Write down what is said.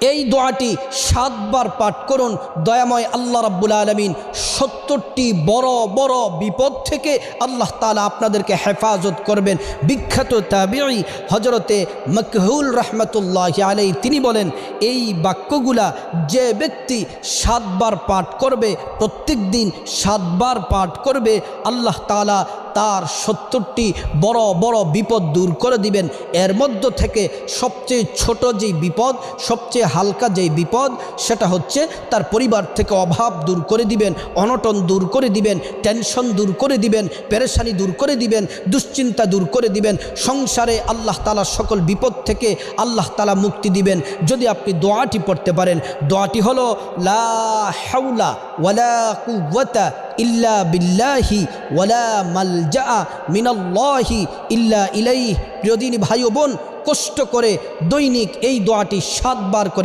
এই দোয়াটি 7 বার পাঠ করুন। দয়াময় আল্লাহ রাব্বুল আলামিন 70টি বড় বড় বিপদ থেকে আল্লাহ তাআলা আপনাদেরকে হেফাজত করবেন। বিখ্যাত তাবিঈ হযরতে মাকহুল রাহমাতুল্লাহি আলাইহি তিনি বলেন, এই বাক্যগুলা যে ব্যক্তি 7 বার পাঠ করবে, প্রত্যেক দিন 7 বার পাঠ করবে, আল্লাহ তাআলা তার 70টি বড় বড় বিপদ দূর করে দিবেন। এর মধ্য থেকে সবচেয়ে ছোট যেই বিপদ, সবচেয়ে হালকা যেই বিপদ, সেটা হচ্ছে তার পরিবার থেকে অভাব দূর করে দিবেন, অনটন দূর করে দিবেন, টেনশন দূর করে দিবেন, পেরেশানি দূর করে দিবেন, দুশ্চিন্তা দূর করে দিবেন। সংসারে আল্লাহ তাআলা সকল বিপদ থেকে আল্লাহ তাআলা মুক্তি দিবেন যদি আপনি দোয়াটি পড়তে পারেন। দোয়াটি হলো লা হাওলা ওয়ালা কুওয়াতা ইল্লা বিল্লাহি ওয়ালা মালজা মিনাল্লাহি ইল্লা ইলাইহি। প্রিয় দিনী ভাই ও বোন, কষ্ট করে দৈনিক এই দোয়াটি 7 বার করে